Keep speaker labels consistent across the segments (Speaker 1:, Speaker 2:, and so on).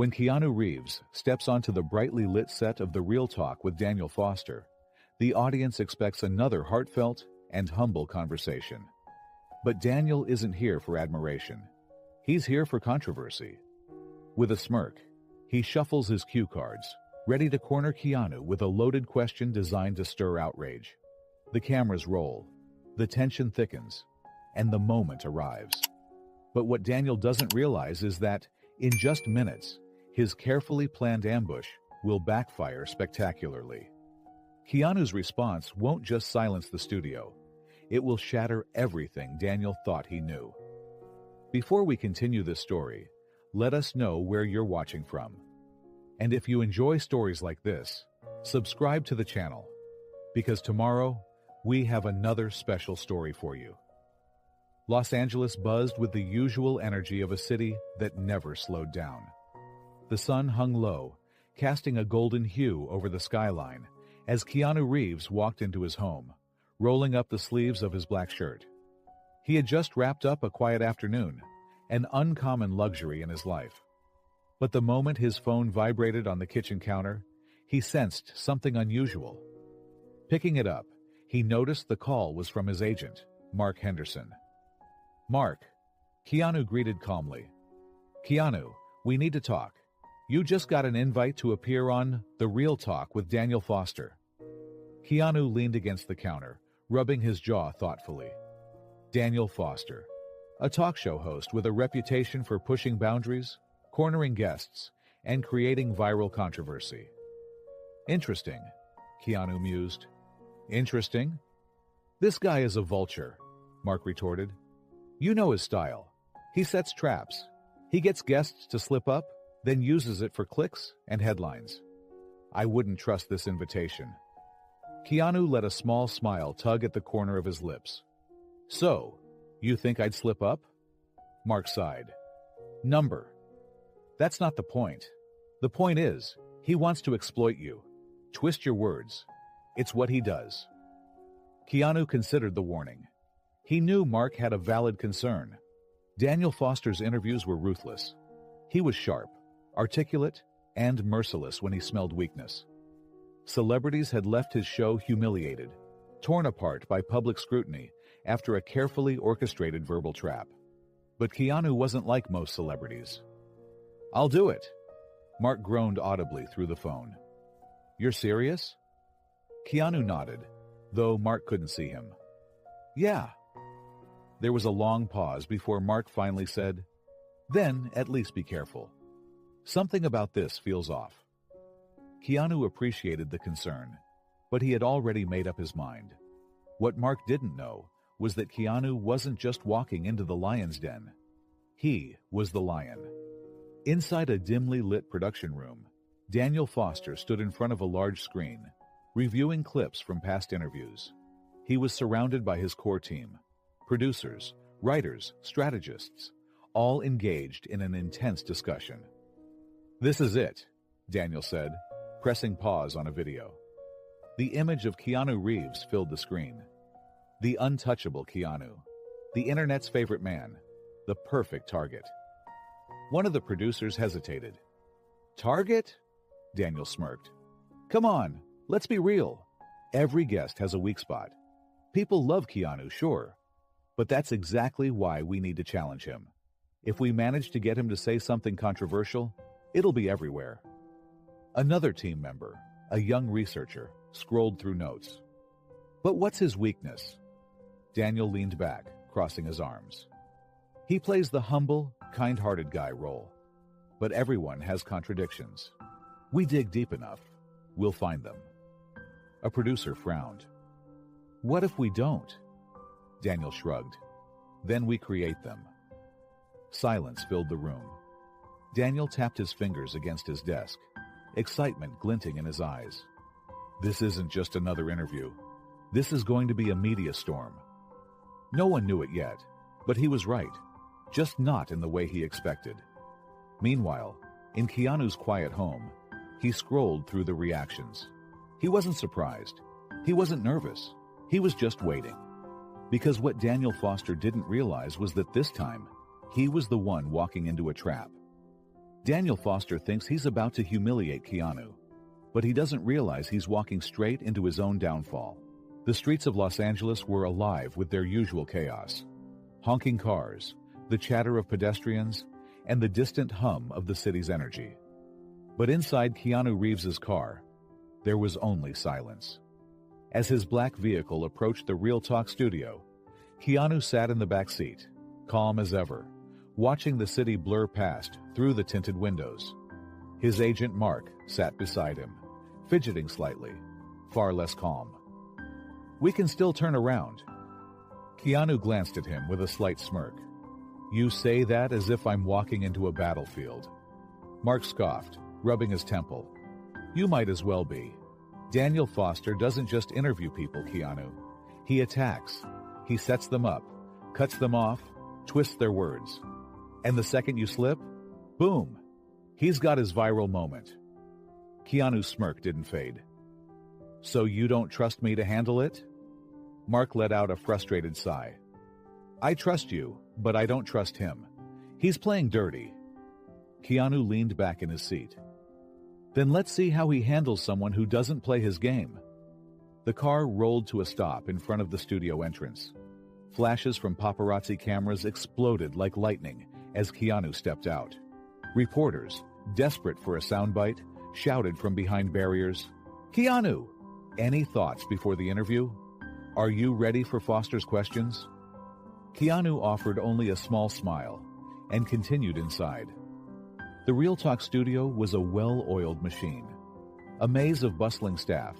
Speaker 1: When Keanu Reeves steps onto the brightly lit set of The Real Talk with Daniel Foster, the audience expects another heartfelt and humble conversation. But Daniel isn't here for admiration. He's here for controversy. With a smirk, he shuffles his cue cards, ready to corner Keanu with a loaded question designed to stir outrage. The cameras roll, the tension thickens, and the moment arrives. But what Daniel doesn't realize is that, in just minutes, his carefully planned ambush will backfire spectacularly. Keanu's response won't just silence the studio. It will shatter everything Daniel thought he knew. Before we continue this story, let us know where you're watching from. And if you enjoy stories like this, subscribe to the channel, because tomorrow we have another special story for you. Los Angeles buzzed with the usual energy of a city that never slowed down. The sun hung low, casting a golden hue over the skyline as Keanu Reeves walked into his home, rolling up the sleeves of his black shirt. He had just wrapped up a quiet afternoon, an uncommon luxury in his life. But the moment his phone vibrated on the kitchen counter, he sensed something unusual. Picking it up, he noticed the call was from his agent, Mark Henderson. "Mark," Keanu greeted calmly. "Keanu, we need to talk. You just got an invite to appear on The Real Talk with Daniel Foster." Keanu leaned against the counter, rubbing his jaw thoughtfully. Daniel Foster, a talk show host with a reputation for pushing boundaries, cornering guests, and creating viral controversy. "Interesting," Keanu mused. "Interesting? This guy is a vulture," Mark retorted. "You know his style. He sets traps. He gets guests to slip up, then uses it for clicks and headlines. I wouldn't trust this invitation." Keanu let a small smile tug at the corner of his lips. "So, you think I'd slip up?" Mark sighed. "Number. That's not the point. The point is, he wants to exploit you. Twist your words. It's what he does." Keanu considered the warning. He knew Mark had a valid concern. Daniel Foster's interviews were ruthless. He was sharp, articulate, and merciless when he smelled weakness. Celebrities had left his show humiliated, torn apart by public scrutiny after a carefully orchestrated verbal trap. But Keanu wasn't like most celebrities. "I'll do it," Mark groaned audibly through the phone. "You're serious?" Keanu nodded, though Mark couldn't see him. "Yeah." There was a long pause before Mark finally said, "Then at least be careful. Something about this feels off." Keanu appreciated the concern, but he had already made up his mind. What Mark didn't know was that Keanu wasn't just walking into the lion's den. He was the lion. Inside a dimly lit production room, Daniel Foster stood in front of a large screen, reviewing clips from past interviews. He was surrounded by his core team, producers, writers, strategists, all engaged in an intense discussion. "This is it," Daniel said, pressing pause on a video. The image of Keanu Reeves filled the screen. The untouchable Keanu, the internet's favorite man, the perfect target. One of the producers hesitated. "Target?" Daniel smirked. "Come on, let's be real. Every guest has a weak spot. People love Keanu, sure. But that's exactly why we need to challenge him. If we manage to get him to say something controversial, it'll be everywhere." Another team member, a young researcher, scrolled through notes. "But what's his weakness?" Daniel leaned back, crossing his arms. "He plays the humble, kind-hearted guy role. But everyone has contradictions. We dig deep enough, we'll find them." A producer frowned. "What if we don't?" Daniel shrugged. "Then we create them." Silence filled the room. Daniel tapped his fingers against his desk, excitement glinting in his eyes. This isn't just another interview. This is going to be a media storm. No one knew it yet, but he was right, just not in the way he expected. Meanwhile, in Keanu's quiet home, he scrolled through the reactions. He wasn't surprised. He wasn't nervous. He was just waiting. Because what Daniel Foster didn't realize was that this time, he was the one walking into a trap. Daniel Foster thinks he's about to humiliate Keanu, but he doesn't realize he's walking straight into his own downfall. The streets of Los Angeles were alive with their usual chaos. Honking cars, the chatter of pedestrians, and the distant hum of the city's energy. But inside Keanu Reeves's car, there was only silence. As his black vehicle approached the Real Talk studio, Keanu sat in the back seat, calm as ever, watching the city blur past through the tinted windows. His agent Mark sat beside him, fidgeting slightly, far less calm. "We can still turn around." Keanu glanced at him with a slight smirk. "You say that as if I'm walking into a battlefield." Mark scoffed, rubbing his temple. "You might as well be. Daniel Foster doesn't just interview people, Keanu. He attacks. He sets them up, cuts them off, twists their words. And the second you slip, boom, he's got his viral moment." Keanu's smirk didn't fade. "So you don't trust me to handle it?" Mark let out a frustrated sigh. "I trust you, but I don't trust him. He's playing dirty." Keanu leaned back in his seat. "Then let's see how he handles someone who doesn't play his game." The car rolled to a stop in front of the studio entrance. Flashes from paparazzi cameras exploded like lightning as Keanu stepped out. Reporters, desperate for a soundbite, shouted from behind barriers, "Keanu! Any thoughts before the interview? Are you ready for Foster's questions?" Keanu offered only a small smile and continued inside. The Real Talk studio was a well-oiled machine. A maze of bustling staff,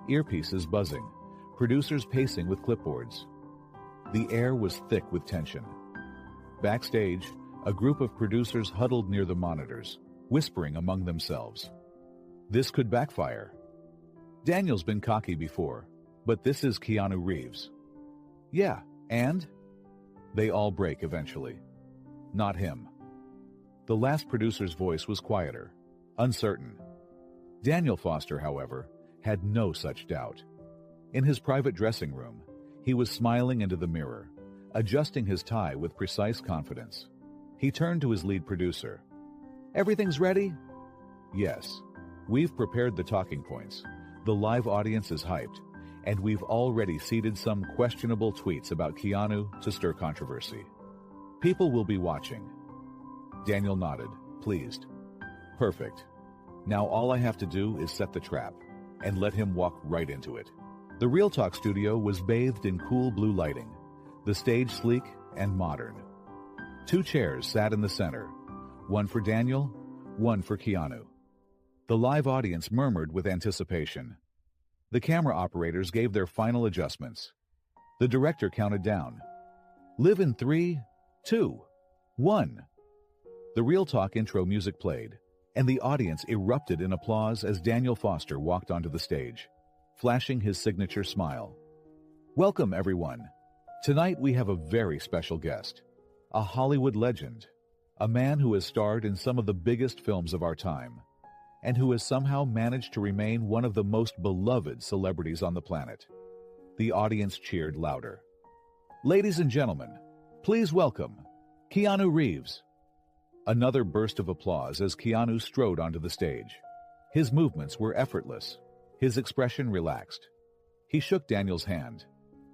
Speaker 1: earpieces buzzing, producers pacing with clipboards. The air was thick with tension. Backstage, a group of producers huddled near the monitors, whispering among themselves. This could backfire. Daniel's been cocky before, but this is Keanu Reeves. "Yeah, and?" They all break eventually. Not him. The last producer's voice was quieter, uncertain. Daniel Foster, however, had no such doubt. In his private dressing room, he was smiling into the mirror, adjusting his tie with precise confidence. He turned to his lead producer. "Everything's ready?" "Yes. We've prepared the talking points. The live audience is hyped, and we've already seeded some questionable tweets about Keanu to stir controversy. People will be watching." Daniel nodded, pleased. "Perfect. Now all I have to do is set the trap and let him walk right into it." The Real Talk studio was bathed in cool blue lighting, the stage sleek and modern. 2 chairs sat in the center, one for Daniel, one for Keanu. The live audience murmured with anticipation. The camera operators gave their final adjustments. The director counted down. "Live in 3, 2, 1. The Real Talk intro music played, and the audience erupted in applause as Daniel Foster walked onto the stage, flashing his signature smile. "Welcome, everyone. Tonight we have a very special guest, a Hollywood legend, a man who has starred in some of the biggest films of our time, and who has somehow managed to remain one of the most beloved celebrities on the planet." The audience cheered louder. "Ladies and gentlemen, please welcome Keanu Reeves." Another burst of applause as Keanu strode onto the stage. His movements were effortless, his expression relaxed. He shook Daniel's hand,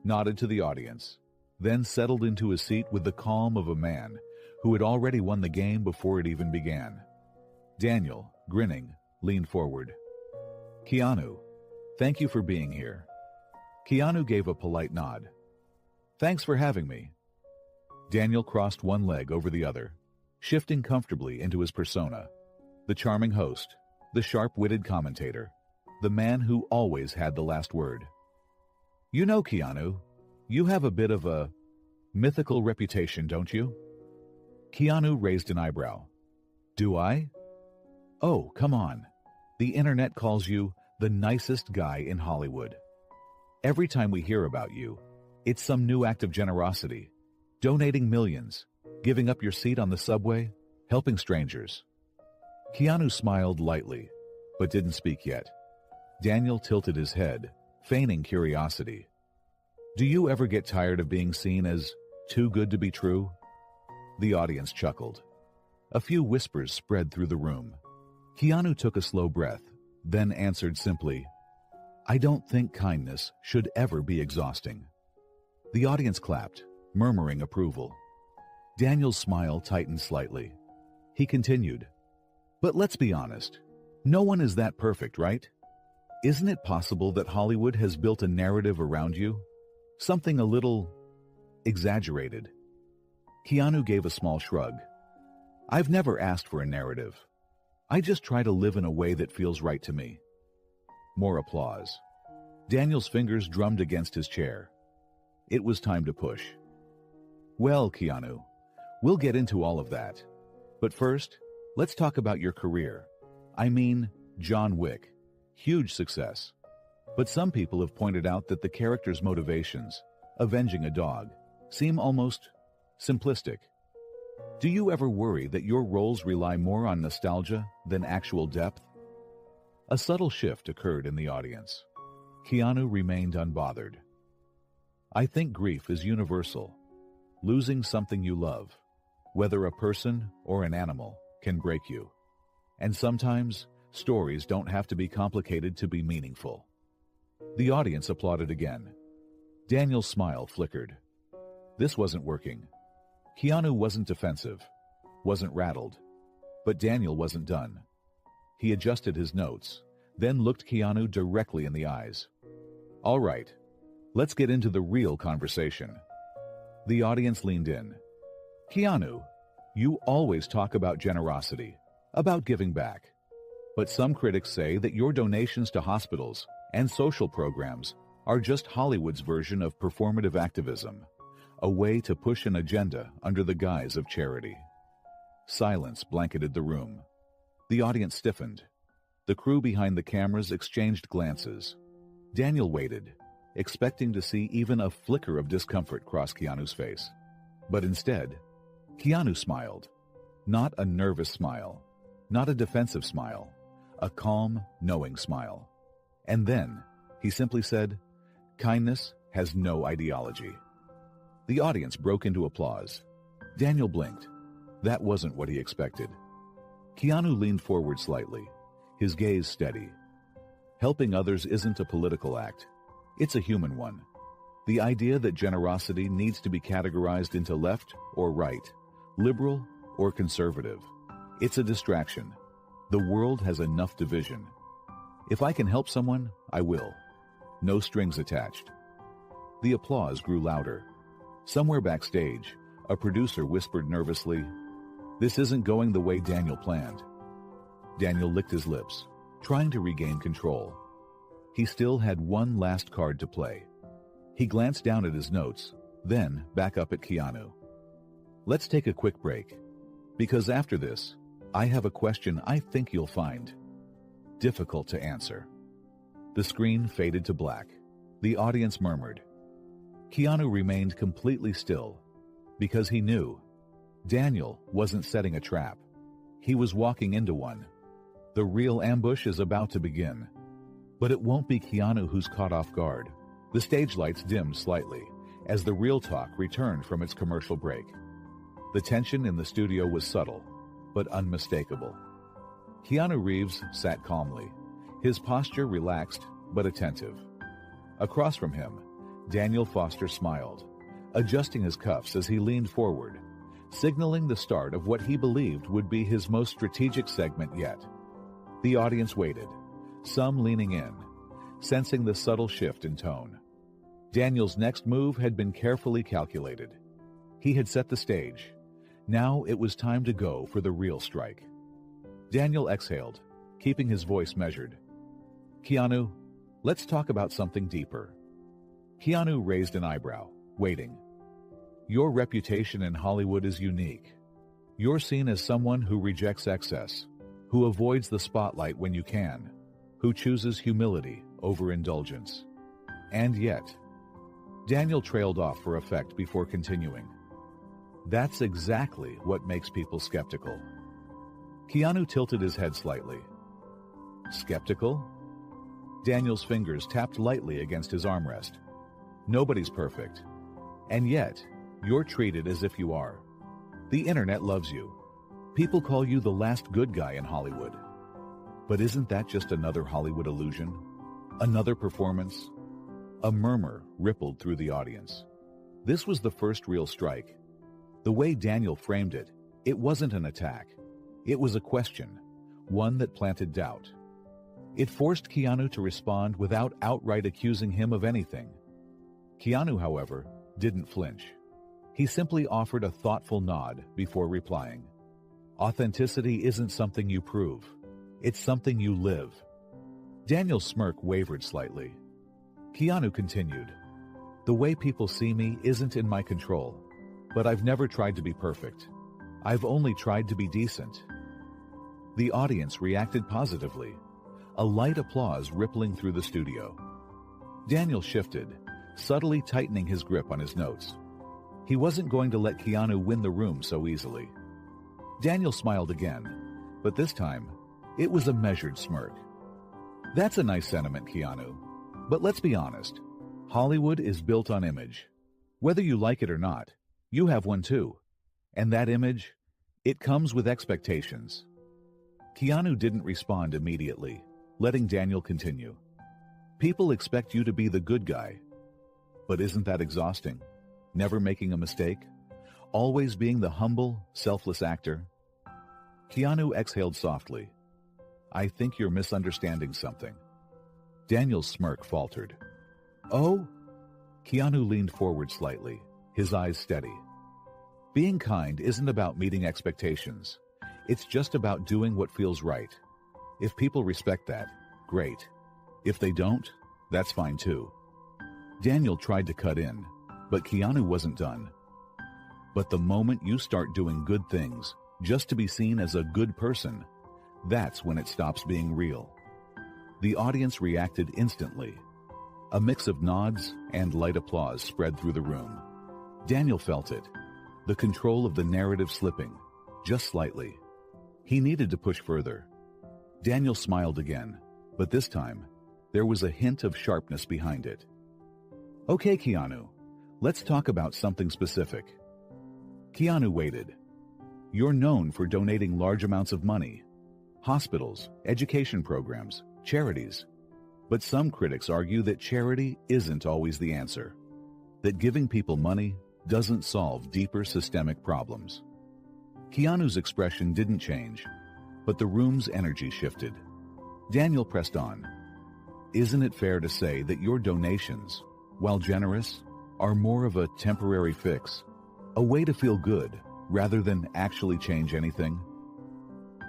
Speaker 1: nodded to the audience, then settled into his seat with the calm of a man who had already won the game before it even began. Daniel, grinning, leaned forward. "Keanu, thank you for being here." Keanu gave a polite nod. "Thanks for having me." Daniel crossed one leg over the other, shifting comfortably into his persona. The charming host, the sharp-witted commentator, the man who always had the last word. "You know, Keanu, you have a bit of a mythical reputation, don't you?" Keanu raised an eyebrow. "Do I?" "Oh, come on. The internet calls you the nicest guy in Hollywood. Every time we hear about you, it's some new act of generosity, donating millions, giving up your seat on the subway, helping strangers." Keanu smiled lightly, but didn't speak yet. Daniel tilted his head, feigning curiosity. "Do you ever get tired of being seen as too good to be true?" The audience chuckled. A few whispers spread through the room. Keanu took a slow breath, then answered simply, "I don't think kindness should ever be exhausting." The audience clapped, murmuring approval. Daniel's smile tightened slightly. He continued, "But let's be honest. No one is that perfect, right? Isn't it possible that Hollywood has built a narrative around you? Something a little exaggerated?" Keanu gave a small shrug. "I've never asked for a narrative. I just try to live in a way that feels right to me." More applause. Daniel's fingers drummed against his chair. It was time to push. "Well, Keanu, we'll get into all of that. But first, let's talk about your career. I mean, John Wick. Huge success. But some people have pointed out that the character's motivations, avenging a dog, seem almost simplistic. Do you ever worry that your roles rely more on nostalgia than actual depth?" A subtle shift occurred in the audience. Keanu remained unbothered. "I think grief is universal. Losing something you love, whether a person or an animal, can break you. And sometimes, stories don't have to be complicated to be meaningful." The audience applauded again. Daniel's smile flickered. This wasn't working. Keanu wasn't defensive, wasn't rattled. But Daniel wasn't done. He adjusted his notes, then looked Keanu directly in the eyes. "All right, let's get into the real conversation." The audience leaned in. "Keanu, you always talk about generosity, about giving back. But some critics say that your donations to hospitals and social programs are just Hollywood's version of performative activism, a way to push an agenda under the guise of charity." Silence blanketed the room. The audience stiffened. The crew behind the cameras exchanged glances. Daniel waited, expecting to see even a flicker of discomfort cross Keanu's face. But instead, Keanu smiled. Not a nervous smile, not a defensive smile, a calm, knowing smile. And then, he simply said, "Kindness has no ideology." The audience broke into applause. Daniel blinked. That wasn't what he expected. Keanu leaned forward slightly, his gaze steady. Helping others isn't a political act. It's a human one. The idea that generosity needs to be categorized into left or right, liberal or conservative. It's a distraction. The world has enough division. If I can help someone, I will. No strings attached. The applause grew louder. Somewhere backstage, a producer whispered nervously, "This isn't going the way Daniel planned." Daniel licked his lips, trying to regain control. He still had one last card to play. He glanced down at his notes, then back up at Keanu. "Let's take a quick break, because after this, I have a question I think you'll find difficult to answer." The screen faded to black. The audience murmured. Keanu remained completely still, because he knew Daniel wasn't setting a trap. He was walking into one. The real ambush is about to begin. But it won't be Keanu who's caught off guard. The stage lights dimmed slightly as the real talk returned from its commercial break. The tension in the studio was subtle, but unmistakable. Keanu Reeves sat calmly, his posture relaxed but attentive. Across from him, Daniel Foster smiled, adjusting his cuffs as he leaned forward, signaling the start of what he believed would be his most strategic segment yet. The audience waited, some leaning in, sensing the subtle shift in tone. Daniel's next move had been carefully calculated. He had set the stage. Now it was time to go for the real strike. Daniel exhaled, keeping his voice measured. "Keanu, let's talk about something deeper." Keanu raised an eyebrow, waiting. "Your reputation in Hollywood is unique. You're seen as someone who rejects excess, who avoids the spotlight when you can, who chooses humility over indulgence. And yet..." Daniel trailed off for effect before continuing. "That's exactly what makes people skeptical." Keanu tilted his head slightly. "Skeptical?" Daniel's fingers tapped lightly against his armrest. "Nobody's perfect. And yet, you're treated as if you are. The internet loves you. People call you the last good guy in Hollywood. But isn't that just another Hollywood illusion? Another performance? A murmur rippled through the audience. This was the first real strike. The way Daniel framed it, it wasn't an attack. It was a question, one that planted doubt. It forced Keanu to respond without outright accusing him of anything. Keanu, however, didn't flinch. He simply offered a thoughtful nod before replying. Authenticity isn't something you prove. It's something you live. Daniel's smirk wavered slightly. Keanu continued, "The way people see me isn't in my control, but I've never tried to be perfect. I've only tried to be decent." The audience reacted positively, a light applause rippling through the studio. Daniel shifted, subtly tightening his grip on his notes. He wasn't going to let Keanu win the room so easily. Daniel smiled again, but this time, it was a measured smirk. "That's a nice sentiment, Keanu. But let's be honest. Hollywood is built on image. Whether you like it or not, you have one too. And that image, it comes with expectations." Keanu didn't respond immediately, letting Daniel continue. "People expect you to be the good guy. But isn't that exhausting? Never making a mistake? Always being the humble, selfless actor?" Keanu exhaled softly. "I think you're misunderstanding something." Daniel's smirk faltered. "Oh?" Keanu leaned forward slightly, his eyes steady. "Being kind isn't about meeting expectations. It's just about doing what feels right. If people respect that, great. If they don't, that's fine too." Daniel tried to cut in, but Keanu wasn't done. "But the moment you start doing good things just to be seen as a good person, that's when it stops being real." The audience reacted instantly. A mix of nods and light applause spread through the room. Daniel felt it, the control of the narrative slipping, just slightly. He needed to push further. Daniel smiled again, but this time, there was a hint of sharpness behind it. "Okay, Keanu, let's talk about something specific." Keanu waited. "You're known for donating large amounts of money. Hospitals, education programs, charities. But some critics argue that charity isn't always the answer. That giving people money doesn't solve deeper systemic problems." Keanu's expression didn't change, but the room's energy shifted. Daniel pressed on. "Isn't it fair to say that your donations, while generous, are more of a temporary fix, a way to feel good rather than actually change anything?"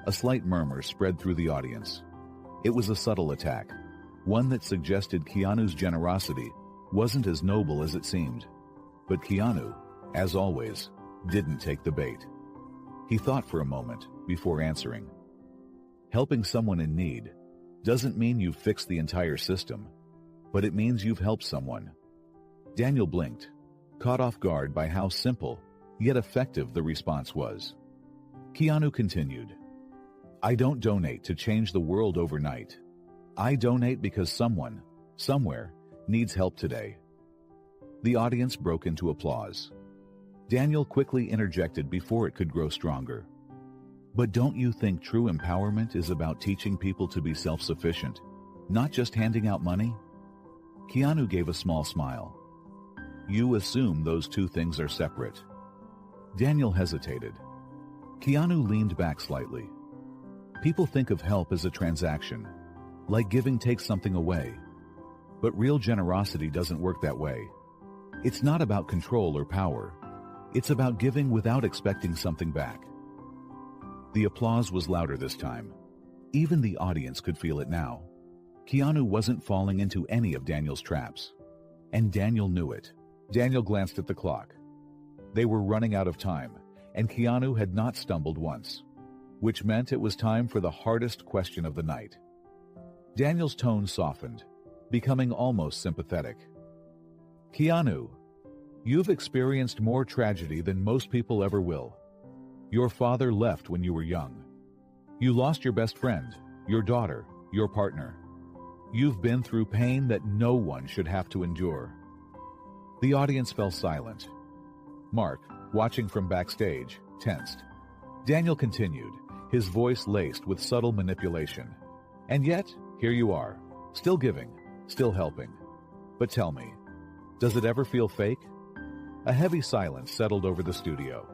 Speaker 1: A slight murmur spread through the audience. It was a subtle attack, one that suggested Keanu's generosity wasn't as noble as it seemed. But Keanu, as always, didn't take the bait. He thought for a moment before answering. "Helping someone in need doesn't mean you've fixed the entire system, but it means you've helped someone." Daniel blinked, caught off guard by how simple, yet effective the response was. Keanu continued. "I don't donate to change the world overnight. I donate because someone, somewhere, needs help today." The audience broke into applause. Daniel quickly interjected before it could grow stronger. "But don't you think true empowerment is about teaching people to be self-sufficient, not just handing out money?" Keanu gave a small smile. "You assume those two things are separate." Daniel hesitated. Keanu leaned back slightly. "People think of help as a transaction, like giving takes something away. But real generosity doesn't work that way. It's not about control or power. It's about giving without expecting something back." The applause was louder this time. Even the audience could feel it now. Keanu wasn't falling into any of Daniel's traps. And Daniel knew it. Daniel glanced at the clock. They were running out of time, and Keanu had not stumbled once, which meant it was time for the hardest question of the night. Daniel's tone softened, becoming almost sympathetic. "Keanu, you've experienced more tragedy than most people ever will. Your father left when you were young. You lost your best friend, your daughter, your partner. You've been through pain that no one should have to endure." The audience fell silent. Mark, watching from backstage, tensed. Daniel continued, his voice laced with subtle manipulation. And yet, here you are, still giving, still helping. But tell me, does it ever feel fake? A heavy silence settled over the studio.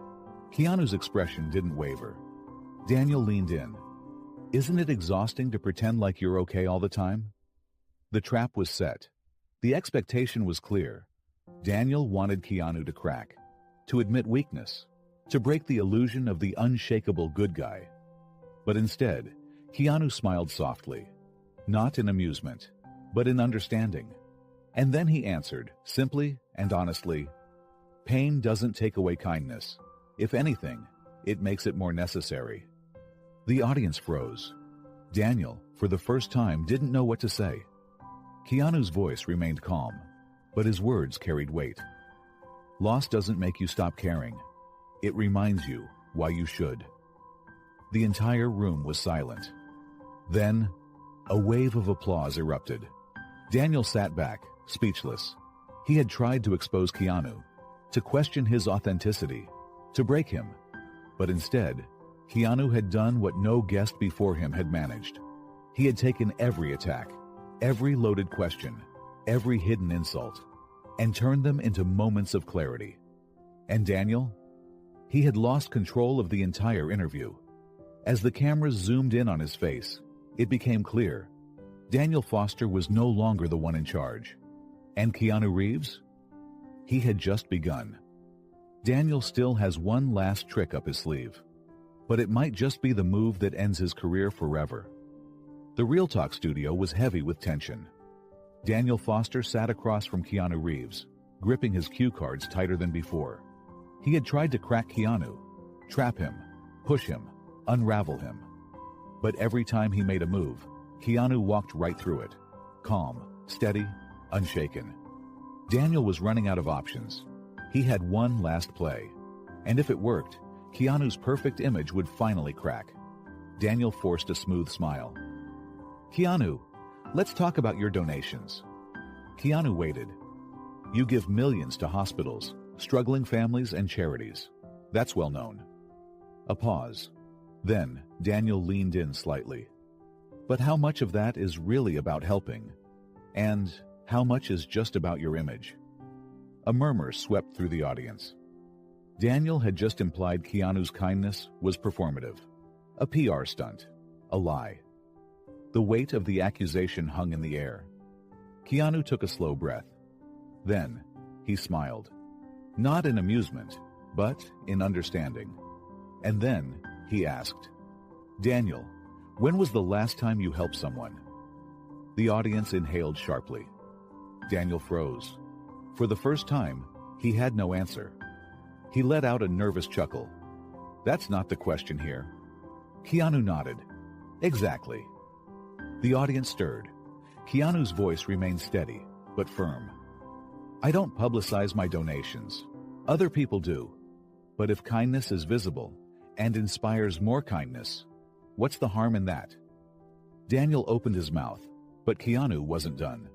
Speaker 1: Keanu's expression didn't waver. Daniel leaned in. Isn't it exhausting to pretend like you're okay all the time? The trap was set. The expectation was clear. Daniel wanted Keanu to crack, to admit weakness, to break the illusion of the unshakable good guy. But instead, Keanu smiled softly, not in amusement, but in understanding. And then he answered, simply and honestly, pain doesn't take away kindness. If anything, it makes it more necessary. The audience froze. Daniel, for the first time, didn't know what to say. Keanu's voice remained calm, but his words carried weight. Loss doesn't make you stop caring. It reminds you why you should. The entire room was silent. Then, a wave of applause erupted. Daniel sat back, speechless. He had tried to expose Keanu, to question his authenticity, to break him. But instead, Keanu had done what no guest before him had managed. He had taken every attack, every loaded question, every hidden insult, and turned them into moments of clarity. And Daniel? He had lost control of the entire interview. As the cameras zoomed in on his face, it became clear. Daniel Foster was no longer the one in charge. And Keanu Reeves? He had just begun. Daniel still has one last trick up his sleeve. But it might just be the move that ends his career forever. The Real Talk studio was heavy with tension. Daniel Foster sat across from Keanu Reeves, gripping his cue cards tighter than before. He had tried to crack Keanu, trap him, push him, unravel him. But every time he made a move, Keanu walked right through it, calm, steady, unshaken. Daniel was running out of options. He had one last play. And if it worked, Keanu's perfect image would finally crack. Daniel forced a smooth smile. Keanu, let's talk about your donations. Keanu waited. You give millions to hospitals, struggling families, and charities. That's well known. A pause. Then, Daniel leaned in slightly. But how much of that is really about helping? And how much is just about your image? A murmur swept through the audience. Daniel had just implied Keanu's kindness was performative, a PR stunt, a lie. The weight of the accusation hung in the air. Keanu took a slow breath. Then, he smiled. Not in amusement, but in understanding. And then, he asked, Daniel, when was the last time you helped someone? The audience inhaled sharply. Daniel froze. For the first time, he had no answer. He let out a nervous chuckle. That's not the question here. Keanu nodded. Exactly. The audience stirred. Keanu's voice remained steady, but firm. I don't publicize my donations. Other people do. But if kindness is visible and inspires more kindness, what's the harm in that? Daniel opened his mouth, but Keanu wasn't done.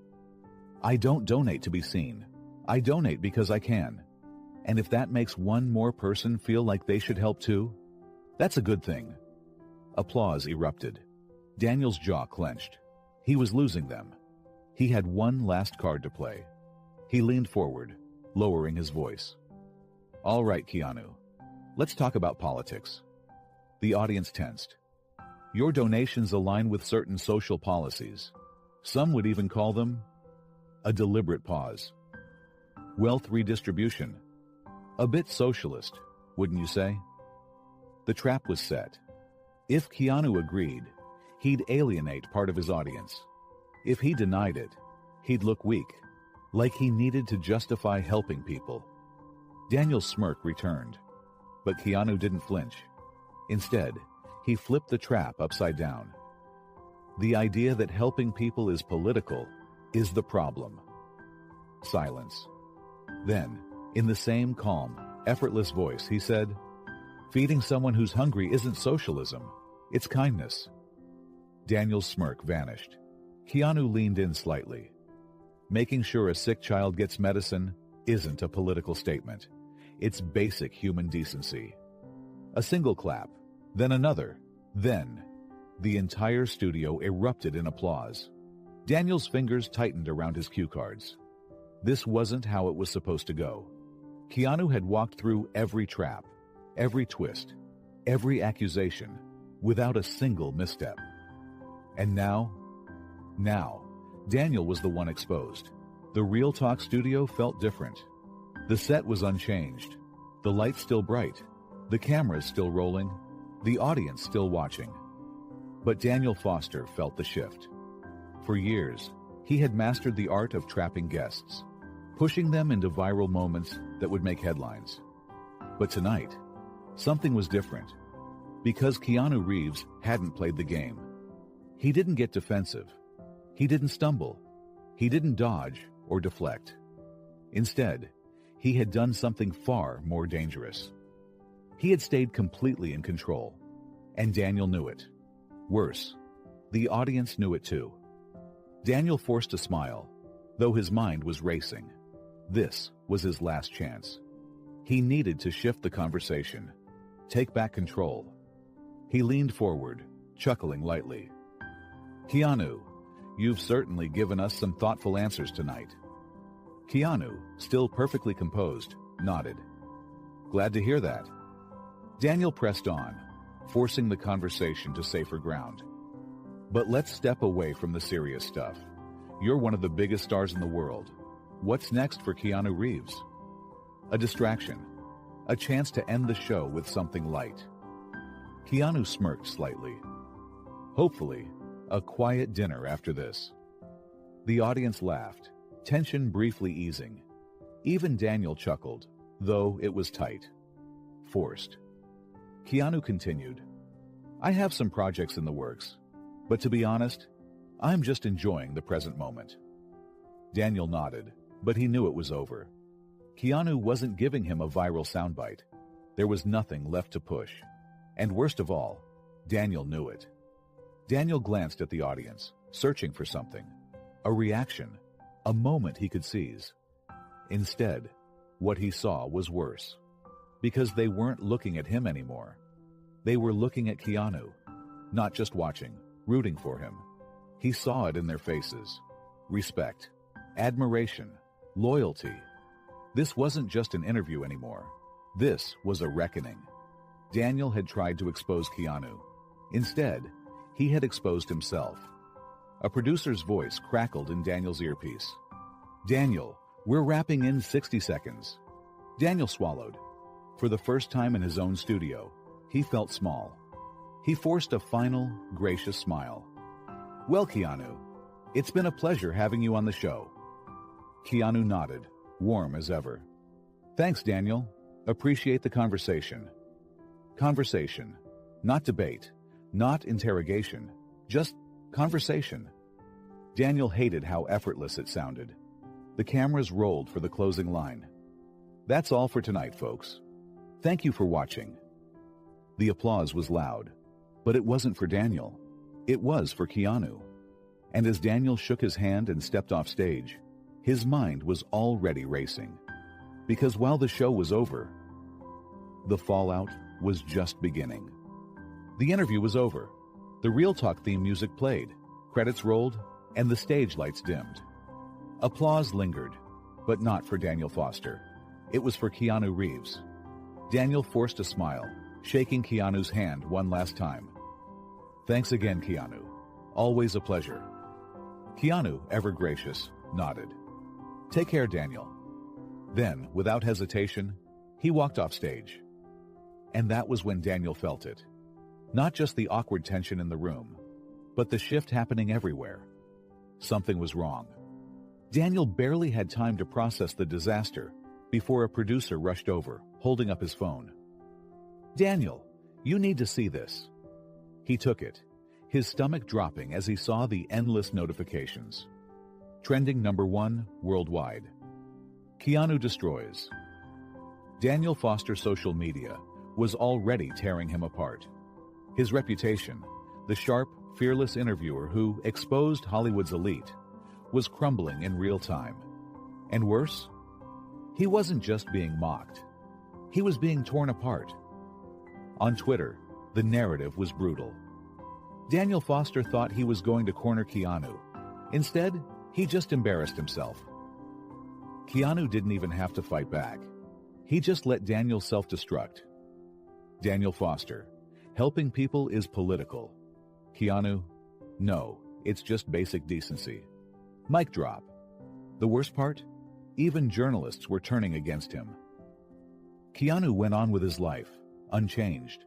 Speaker 1: I don't donate to be seen. I donate because I can. And if that makes one more person feel like they should help too, that's a good thing. Applause erupted. Daniel's jaw clenched. He was losing them. He had one last card to play. He leaned forward, lowering his voice. All right, Keanu. Let's talk about politics. The audience tensed. Your donations align with certain social policies. Some would even call them a deliberate pause. Wealth redistribution. A bit socialist, wouldn't you say? The trap was set. If Keanu agreed, he'd alienate part of his audience. If he denied it, he'd look weak, like he needed to justify helping people. Daniel's smirk returned, but Keanu didn't flinch. Instead, he flipped the trap upside down. The idea that helping people is political is the problem. Silence. Then, in the same calm, effortless voice, he said, feeding someone who's hungry isn't socialism, it's kindness. Daniel's smirk vanished. Keanu leaned in slightly. Making sure a sick child gets medicine isn't a political statement. It's basic human decency. A single clap, Then another. Then, the entire studio erupted in applause. Daniel's fingers tightened around his cue cards. This wasn't how it was supposed to go. Keanu had walked through every trap, every twist, every accusation, without a single misstep. And now, Daniel was the one exposed. The Real Talk studio felt different. The set was unchanged. The lights still bright. The cameras still rolling. The audience still watching. But Daniel Foster felt the shift. For years, he had mastered the art of trapping guests, pushing them into viral moments that would make headlines. But tonight, something was different. Because Keanu Reeves hadn't played the game. He didn't get defensive. He didn't stumble. He didn't dodge or deflect. Instead, he had done something far more dangerous. He had stayed completely in control, and Daniel knew it. Worse, the audience knew it too. Daniel forced a smile, though his mind was racing. This was his last chance. He needed to shift the conversation, take back control. He leaned forward, chuckling lightly. "Keanu, you've certainly given us some thoughtful answers tonight." Keanu, still perfectly composed, nodded. "Glad to hear that." Daniel pressed on, forcing the conversation to safer ground. "But let's step away from the serious stuff. You're one of the biggest stars in the world. What's next for Keanu Reeves?" A distraction. A chance to end the show with something light. Keanu smirked slightly. "Hopefully, a quiet dinner after this." The audience laughed, tension briefly easing. Even Daniel chuckled, though it was tight. Forced. Keanu continued, "I have some projects in the works, but to be honest, I'm just enjoying the present moment." Daniel nodded, but he knew it was over. Keanu wasn't giving him a viral soundbite. There was nothing left to push. And worst of all, Daniel knew it. Daniel glanced at the audience, searching for something. A reaction. A moment he could seize. Instead, what he saw was worse. Because they weren't looking at him anymore. They were looking at Keanu. Not just watching, rooting for him. He saw it in their faces. Respect. Admiration. Loyalty. This wasn't just an interview anymore. This was a reckoning. Daniel had tried to expose Keanu. Instead, he had exposed himself. A producer's voice crackled in Daniel's earpiece. "Daniel, we're wrapping in 60 seconds." Daniel swallowed. For the first time in his own studio, he felt small. He forced a final, gracious smile. "Well, Keanu, it's been a pleasure having you on the show." Keanu nodded, warm as ever. "Thanks, Daniel. Appreciate the conversation." Conversation. Not debate. Not interrogation. Just conversation. Daniel hated how effortless it sounded. The cameras rolled for the closing line. "That's all for tonight, folks. Thank you for watching." The applause was loud, but it wasn't for Daniel. It was for Keanu. And as Daniel shook his hand and stepped off stage, his mind was already racing. Because while the show was over, the fallout was just beginning. The interview was over. The Real Talk theme music played, credits rolled, and the stage lights dimmed. Applause lingered, but not for Daniel Foster. It was for Keanu Reeves. Daniel forced a smile, shaking Keanu's hand one last time. "Thanks again, Keanu. Always a pleasure." Keanu, ever gracious, nodded. "Take care, Daniel." Then, without hesitation, he walked off stage. And that was when Daniel felt it. Not just the awkward tension in the room, but the shift happening everywhere. Something was wrong. Daniel barely had time to process the disaster before a producer rushed over, holding up his phone. "Daniel, you need to see this." He took it, his stomach dropping as he saw the endless notifications. Trending #1 worldwide. Keanu destroys. Daniel Foster's social media was already tearing him apart. His reputation, the sharp, fearless interviewer who exposed Hollywood's elite, was crumbling in real time. And worse, he wasn't just being mocked. He was being torn apart. On Twitter, The narrative was brutal. Daniel Foster thought he was going to corner Keanu. Instead, he just embarrassed himself. Keanu didn't even have to fight back. He just let Daniel self-destruct. Daniel Foster: helping people is political. Keanu: no, it's just basic decency. Mic drop. The worst part? Even journalists were turning against him. Keanu went on with his life, unchanged.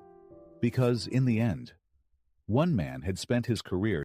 Speaker 1: Because in the end, one man had spent his career